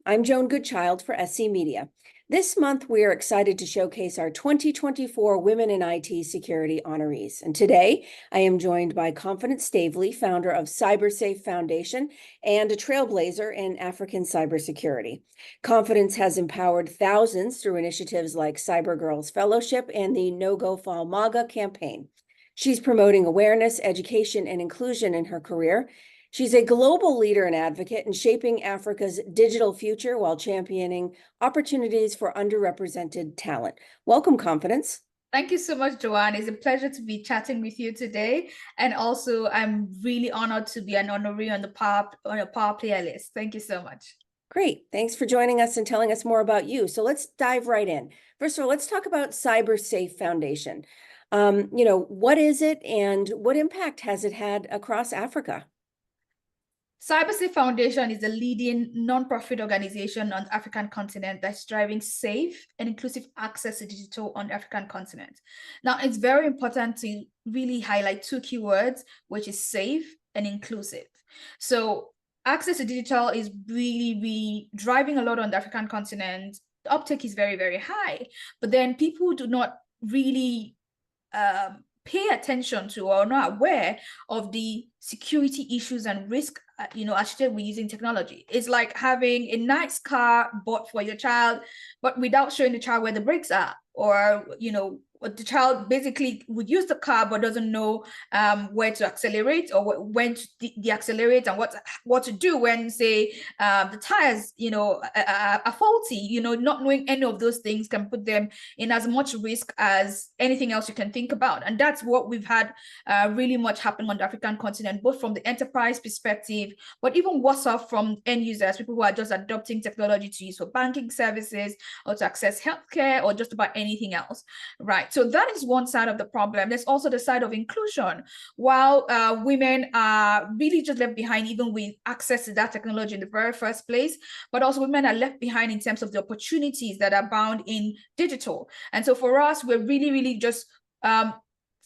I'm Joan Goodchild for SC Media. This month, we are excited to showcase our 2024 Women in IT Security honorees. And today, I am joined by Confidence Staveley, founder of CyberSafe Foundation and a trailblazer in African cybersecurity. Confidence has empowered thousands through initiatives like CyberGirls Fellowship and the No Go Fall MAGA campaign. She's promoting awareness, education, and inclusion in her career. She's a global leader and advocate in shaping Africa's digital future while championing opportunities for underrepresented talent. Welcome, Confidence. Thank you so much, Joanne. It's a pleasure to be chatting with you today. And also, I'm really honored to be an honoree on a Power Player list. Thank you so much. Great. Thanks for joining us and telling us more about you. So let's dive right in. First of all, let's talk about CyberSafe Foundation. What is it and what impact has it had across Africa? CyberSafe Foundation is a leading nonprofit organization on the African continent that's driving safe and inclusive access to digital on the African continent. Now, it's very important to really highlight two keywords, which is safe and inclusive. So access to digital is really driving a lot on the African continent. The uptake is very, very high, but then people do not really pay attention to or are not aware of the security issues and risk associated with using technology. It's like having a nice car bought for your child, but without showing the child where the brakes are, or the child basically would use the car but doesn't know where to accelerate or when to deaccelerate and what to do when, say, the tires are faulty. Not knowing any of those things can put them in as much risk as anything else you can think about. And that's what we've had really much happen on the African continent, both from the enterprise perspective, but even worse off from end users, people who are just adopting technology to use for banking services or to access healthcare or just about anything else, right? So that is one side of the problem. There's also the side of inclusion. While women are really just left behind, even with access to that technology in the very first place, but also women are left behind in terms of the opportunities that are bound in digital. And so for us, we're really just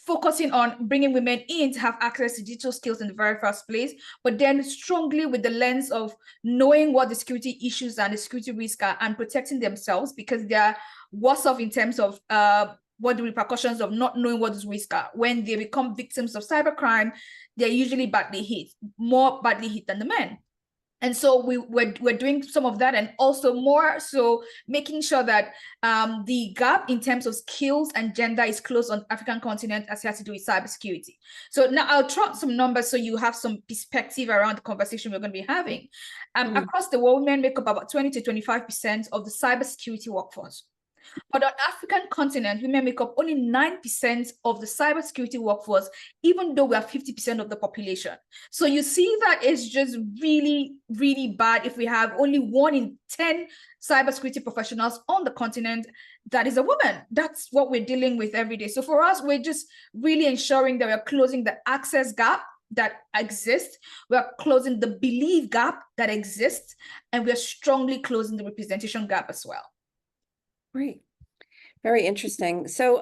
focusing on bringing women in to have access to digital skills in the very first place, but then strongly with the lens of knowing what the security issues and the security risks are and protecting themselves, because they're worse off in terms of what the repercussions of not knowing what those risks are. When they become victims of cybercrime, they're usually more badly hit than the men. And so we're doing some of that, and also more so making sure that the gap in terms of skills and gender is closed on the African continent as it has to do with cybersecurity. So now I'll throw out some numbers so you have some perspective around the conversation we're going to be having. Across the world, women make up about 20 to 25% of the cybersecurity workforce. But on the African continent, women make up only 9% of the cybersecurity workforce, even though we are 50% of the population. So you see that it's just really bad if we have only 1 in 10 cybersecurity professionals on the continent that is a woman. That's what we're dealing with every day. So for us, we're just really ensuring that we're closing the access gap that exists, we're closing the belief gap that exists, and we're strongly closing the representation gap as well. Great. Very interesting. So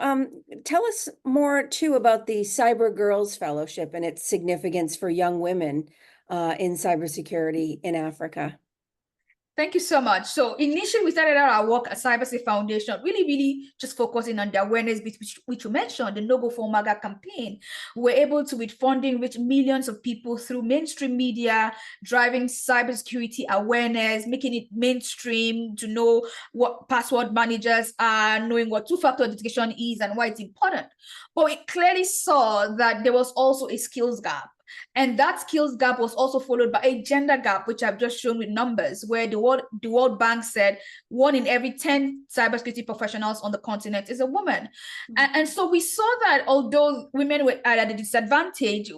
tell us more too about the CyberGirls Fellowship and its significance for young women in cybersecurity in Africa. Thank you so much. So initially, we started out our work at CyberSafe Foundation, really just focusing on the awareness, which you mentioned, the No Go For MAGA campaign. We're able to, with funding, reach millions of people through mainstream media, driving cybersecurity awareness, making it mainstream to know what password managers are, knowing what two-factor authentication is and why it's important. But we clearly saw that there was also a skills gap. And that skills gap was also followed by a gender gap, which I've just shown with numbers, where the World Bank said 1 in every 10 cybersecurity professionals on the continent is a woman. And so we saw that although women were at a disadvantage,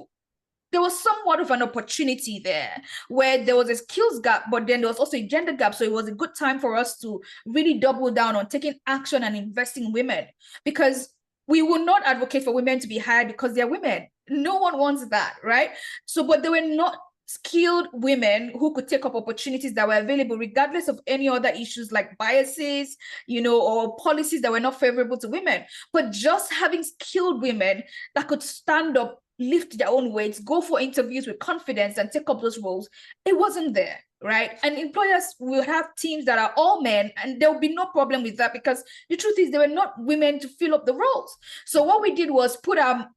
there was somewhat of an opportunity there where there was a skills gap, but then there was also a gender gap. So it was a good time for us to really double down on taking action and investing in women, because we will not advocate for women to be hired because they're women. No one wants that, right? So, but they were not skilled women who could take up opportunities that were available, regardless of any other issues like biases, or policies that were not favorable to women. But just having skilled women that could stand up lift their own weights, go for interviews with confidence and take up those roles, it wasn't there, right? And employers will have teams that are all men, and there will be no problem with that, because the truth is there were not women to fill up the roles. So what we did was put our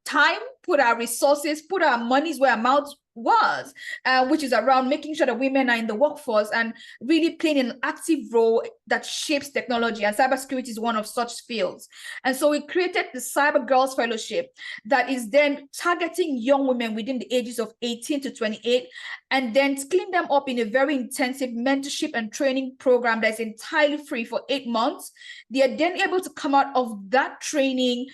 time, put our resources, put our monies where our mouths was, which is around making sure that women are in the workforce and really playing an active role that shapes technology. And cybersecurity is one of such fields. And so we created the CyberGirls Fellowship that is then targeting young women within the ages of 18 to 28, and then skilling them up in a very intensive mentorship and training program that's entirely free for 8 months. They are then able to come out of that training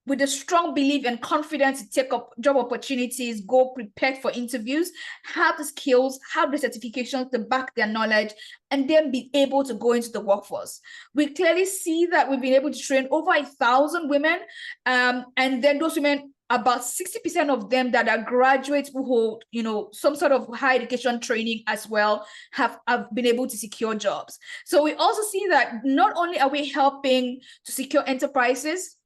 with a strong belief and confidence to take up job opportunities, go prepared for interviews, have the skills, have the certifications to back their knowledge, and then be able to go into the workforce. We clearly see that we've been able to train over 1,000 women, and then those women, about 60% of them that are graduates who hold, some sort of higher education training as well, have been able to secure jobs. So we also see that not only are we helping to secure enterprises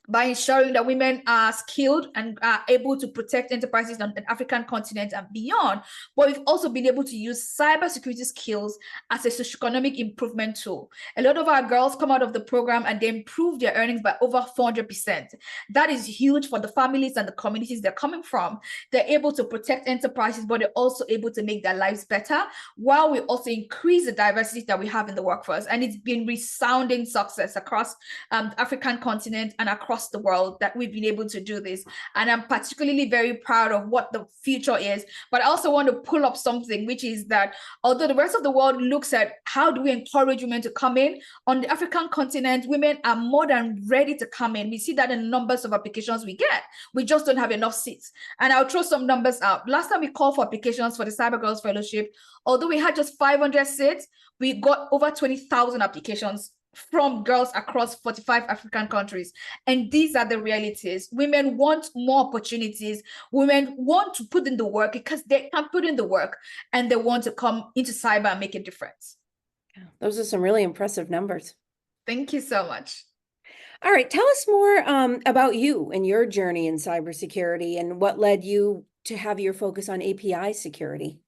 by ensuring that women are skilled and are able to protect enterprises on the African continent and beyond, but we've also been able to use cybersecurity skills as a socioeconomic improvement tool. A lot of our girls come out of the program and they improve their earnings by over 400%. That is huge for the families and the communities they're coming from. They're able to protect enterprises, but they're also able to make their lives better, while we also increase the diversity that we have in the workforce. And it's been resounding success across the African continent and across the world that we've been able to do this. And I'm particularly very proud of what the future is. But I also want to pull up something, which is that although the rest of the world looks at how do we encourage women to come in, on the African continent, women are more than ready to come in. We see that in the numbers of applications we get. We just don't have enough seats. And I'll throw some numbers out. Last time we called for applications for the CyberGirls Fellowship, although we had just 500 seats, we got over 20,000 applications from girls across 45 African countries. And these are the realities. Women want more opportunities. Women want to put in the work because they can put in the work, and they want to come into cyber and make a difference. Those are some really impressive numbers. Thank you so much. All right, tell us more about you and your journey in cybersecurity and what led you to have your focus on API security.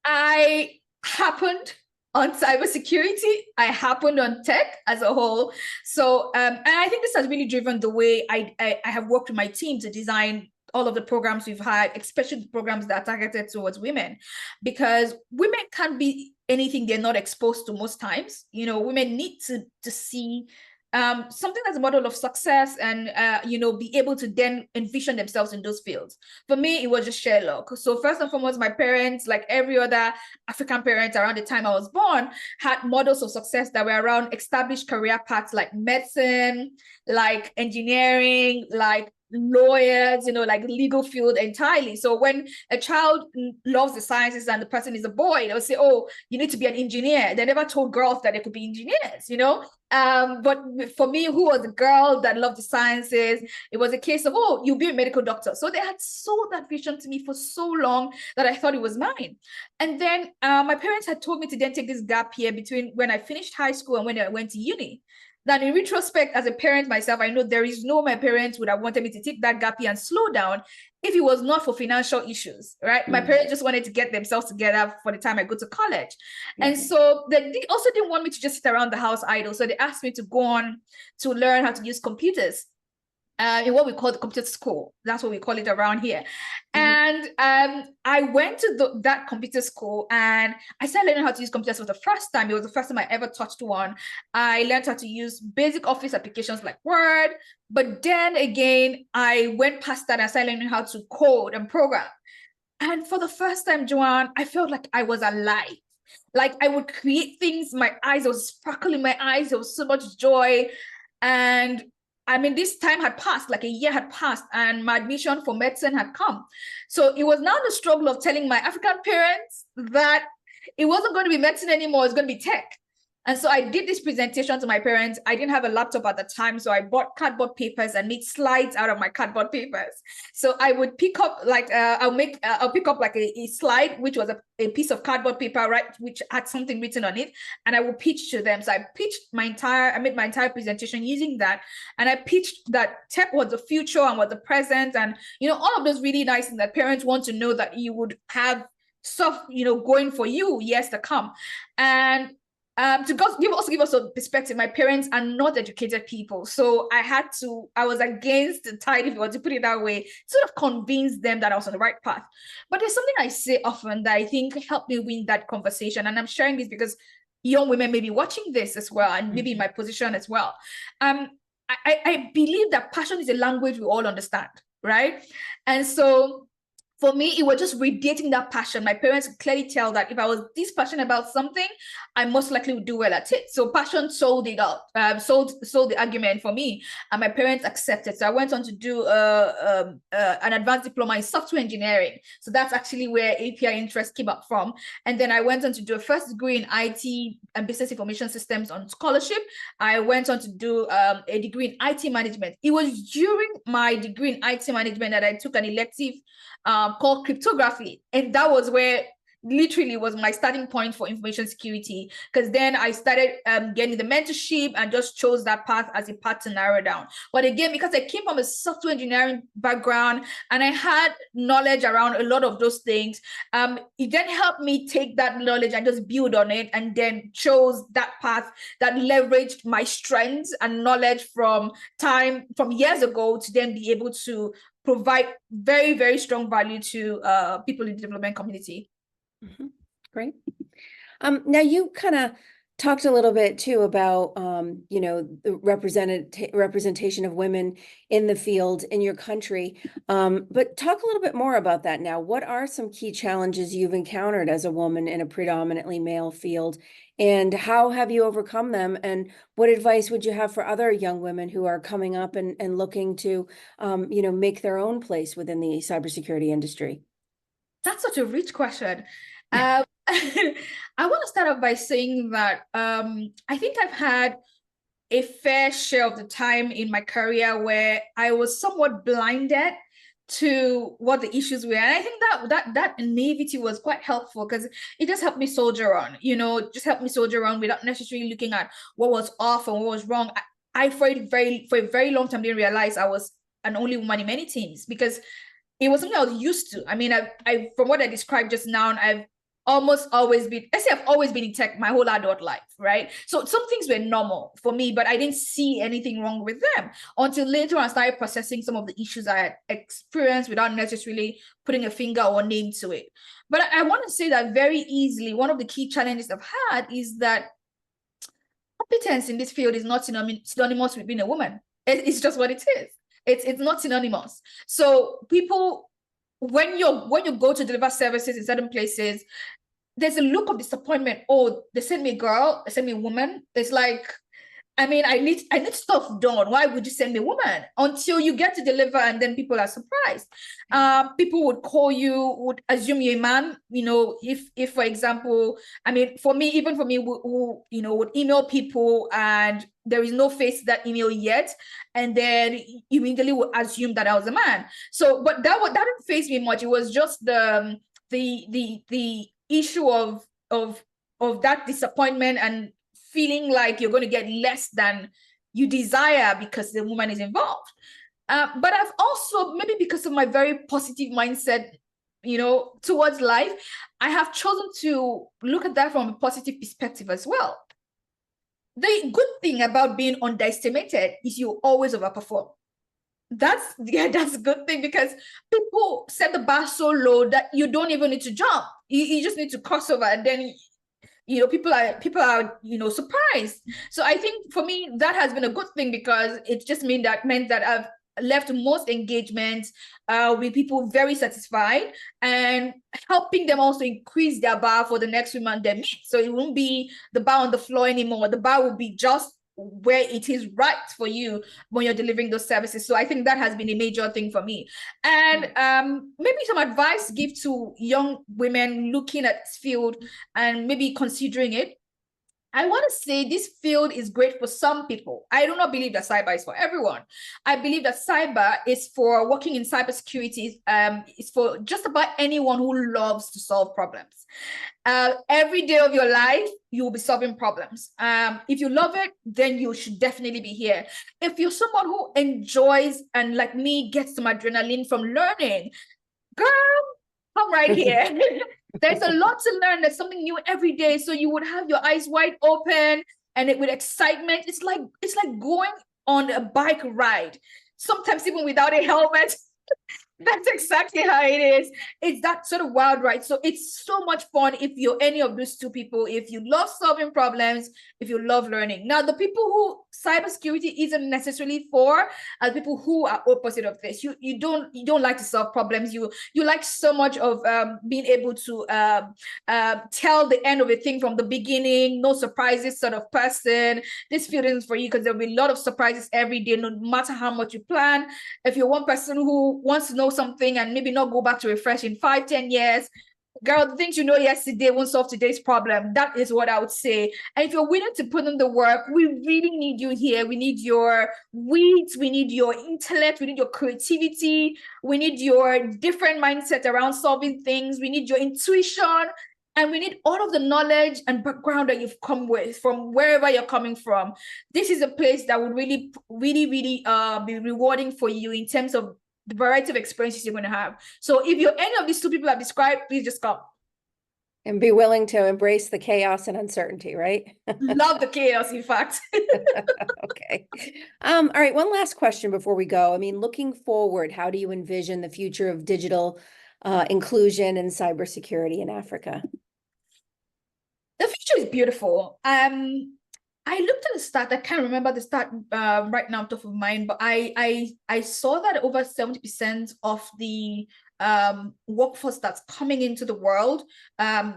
I happened on cybersecurity. I happened on tech as a whole. So, and I think this has really driven the way I have worked with my team to design all of the programs we've had, especially the programs that are targeted towards women, because women can't be anything they're not exposed to most times. Women need to see something that's a model of success and, be able to then envision themselves in those fields. For me, it was just sheer luck. So first and foremost, my parents, like every other African parent around the time I was born, had models of success that were around established career paths like medicine, like engineering, like lawyers, like legal field entirely. So when a child loves the sciences and the person is a boy, they'll say, oh, you need to be an engineer. They never told girls that they could be engineers, but for me, who was a girl that loved the sciences, it was a case of, oh, you'll be a medical doctor. So they had sold that vision to me for so long that I thought it was mine. And then my parents had told me to then take this gap year between when I finished high school and when I went to uni. Now, in retrospect, as a parent myself, I know there is no my parents would have wanted me to take that gap year and slow down if it was not for financial issues, right? My parents just wanted to get themselves together for the time I go to college. And so they also didn't want me to just sit around the house idle. So they asked me to go on to learn how to use computers. In what we call the computer school. That's what we call it around here. And I went to that computer school and I started learning how to use computers for the first time. It was the first time I ever touched one. I learned how to use basic office applications like Word, but then again, I went past that and started learning how to code and program. And for the first time, Joanne, I felt like I was alive. Like I would create things, my eyes, there was sparkle in my eyes, there was so much joy. And this time had passed, like a year had passed, and my admission for medicine had come. So it was now the struggle of telling my African parents that it wasn't going to be medicine anymore, it's going to be tech. And so I did this presentation to my parents. I didn't have a laptop at the time, so I bought cardboard papers and made slides out of my cardboard papers. So I would pick up like I'll pick up like a slide, which was a piece of cardboard paper, right, which had something written on it, and I would pitch to them. So I made my entire presentation using that, and I pitched that tech was the future and was the present, and all of those really nice things that parents want to know, that you would have stuff going for you years to come. And to give us a perspective, my parents are not educated people. So I was against the tide, if you want to put it that way, sort of convince them that I was on the right path. But there's something I say often that I think helped me win that conversation. And I'm sharing this because young women may be watching this as well, and maybe in my position as well. I believe that passion is a language we all understand, right? And so for me, it was just radiating that passion. My parents could clearly tell that if I was this passionate about something, I most likely would do well at it. So passion sold it out, sold the argument for me, and my parents accepted. So I went on to do an advanced diploma in software engineering. So that's actually where API interest came up from. And then I went on to do a first degree in IT and business information systems on scholarship. I went on to do a degree in IT management. It was during my degree in IT management that I took an elective called cryptography, and that was where literally was my starting point for information security, because then I started getting the mentorship and just chose that path as a path to narrow down. But again, because I came from a software engineering background and I had knowledge around a lot of those things, it then helped me take that knowledge and just build on it, and then chose that path that leveraged my strengths and knowledge from years ago to then be able to provide very, very strong value to people in the development community. Mm-hmm. Great. Now you kind of talked a little bit too about, the representation of women in the field in your country. But talk a little bit more about that now. What are some key challenges you've encountered as a woman in a predominantly male field, and how have you overcome them? And what advice would you have for other young women who are coming up and looking to, make their own place within the cybersecurity industry? That's such a rich question. I want to start off by saying that I think I've had a fair share of the time in my career where I was somewhat blinded to what the issues were. And I think that naivety was quite helpful, because it just helped me soldier on, without necessarily looking at what was off and what was wrong. I for a very long time didn't realize I was an only woman in many teams, because it was something I was used to. I mean, I from what I described just now, I've always been in tech my whole adult life, right? So some things were normal for me, but I didn't see anything wrong with them until later on I started processing some of the issues I had experienced without necessarily putting a finger or name to it. But I want to say that very easily, one of the key challenges I've had is that competence in this field is not synonymous with being a woman. It's just what it is. It's not synonymous. So people, when you go to deliver services in certain places, there's a look of disappointment. Oh, they sent me a girl, they sent me a woman. It's like, I mean, I need stuff done. Why would you send me a woman? Until you get to deliver, and then people are surprised. People would call you, would assume you're a man. If for example, I mean, for me, who would email people and there is no face to that email yet, and then immediately would assume that I was a man. So, but that didn't faze me much. It was just the issue of that disappointment and feeling like you're going to get less than you desire because the woman is involved. But I've also, maybe because of my very positive mindset, towards life, I have chosen to look at that from a positive perspective as well. The good thing about being underestimated is you always overperform. That's a good thing, because people set the bar so low that you don't even need to jump. You just need to cross over, and then people are surprised. So I think for me that has been a good thing, because it just meant that I've left most engagements with people very satisfied, and helping them also increase their bar for the next woman they meet. So it won't be the bar on the floor anymore. The bar will be just where it is right for you when you're delivering those services. So I think that has been a major thing for me. And maybe some advice give to young women looking at this field and maybe considering it. I want to say this field is great for some people. I do not believe that cyber is for everyone. I believe that cyber is for working in cybersecurity. It's for just about anyone who loves to solve problems. Every day of your life, you will be solving problems. If you love it, then you should definitely be here. If you're someone who enjoys and, like me, gets some adrenaline from learning, girl, come right here. There's a lot to learn. There's something new every day. So you would have your eyes wide open and with excitement. It's like going on a bike ride, sometimes even without a helmet. That's exactly how it is. It's that sort of wild ride. So it's so much fun if you're any of those two people, if you love solving problems, if you love learning. Now, the people who cybersecurity isn't necessarily for are people who are opposite of this. You don't like to solve problems. You like so much of being able to tell the end of a thing from the beginning, no surprises sort of person. This field isn't for you because there'll be a lot of surprises every day, no matter how much you plan. If you're one person who wants to know something and maybe not go back to refresh in 5-10 years, girl, the things you know yesterday won't solve today's problem. That is what I would say. And if you're willing to put in the work, we really need you here. We need your wit, we need your intellect, we need your creativity, we need your different mindset around solving things, we need your intuition, and we need all of the knowledge and background that you've come with from wherever you're coming from. This is a place that would really be rewarding for you in terms of the variety of experiences you're going to have. So if you're any of these two people I've described, please just come. And be willing to embrace the chaos and uncertainty, right? Love the chaos, in fact. Okay. All right. One last question before we go. I mean, looking forward, how do you envision the future of digital inclusion and cybersecurity in Africa? The future is beautiful. I looked at the stat. I can't remember the stat right now top of mind, but I saw that over 70% of the workforce that's coming into the world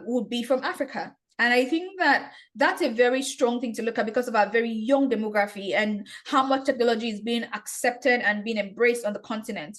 would be from Africa. And I think that that's a very strong thing to look at because of our very young demography and how much technology is being accepted and being embraced on the continent.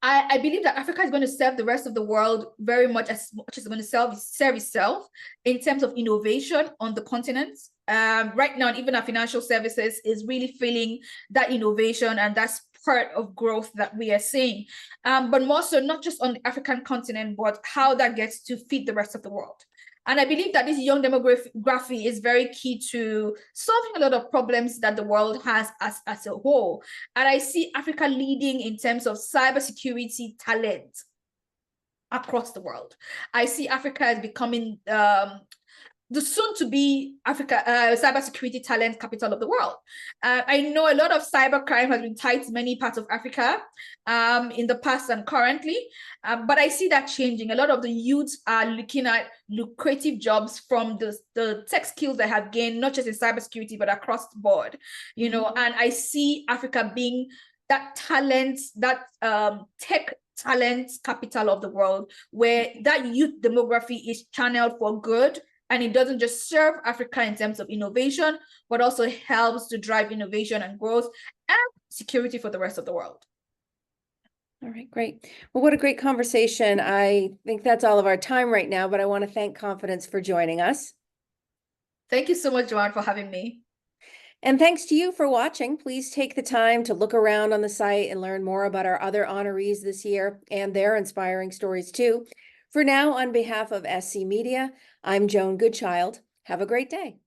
I believe that Africa is going to serve the rest of the world very much as it's going to serve itself in terms of innovation on the continent. Right now, even our financial services is really feeling that innovation, and that's part of growth that we are seeing. But more so, not just on the African continent, but how that gets to feed the rest of the world. And I believe that this young demography is very key to solving a lot of problems that the world has as a whole. And I see Africa leading in terms of cybersecurity talent across the world. I see Africa as becoming the soon-to-be Africa cybersecurity talent capital of the world. I know a lot of cybercrime has been tied to many parts of Africa in the past and currently, but I see that changing. A lot of the youths are looking at lucrative jobs from the tech skills they have gained, not just in cybersecurity, but across the board, you know, and I see Africa being that talent, that tech talent capital of the world, where that youth demography is channeled for good. And it doesn't just serve Africa in terms of innovation, but also helps to drive innovation and growth and security for the rest of the world. All right, great. Well, what a great conversation. I think that's all of our time right now, but I want to thank Confidence for joining us. Thank you so much, Joanne, for having me. And thanks to you for watching. Please take the time to look around on the site and learn more about our other honorees this year and their inspiring stories too. For now, on behalf of SC Media, I'm Joan Goodchild. Have a great day.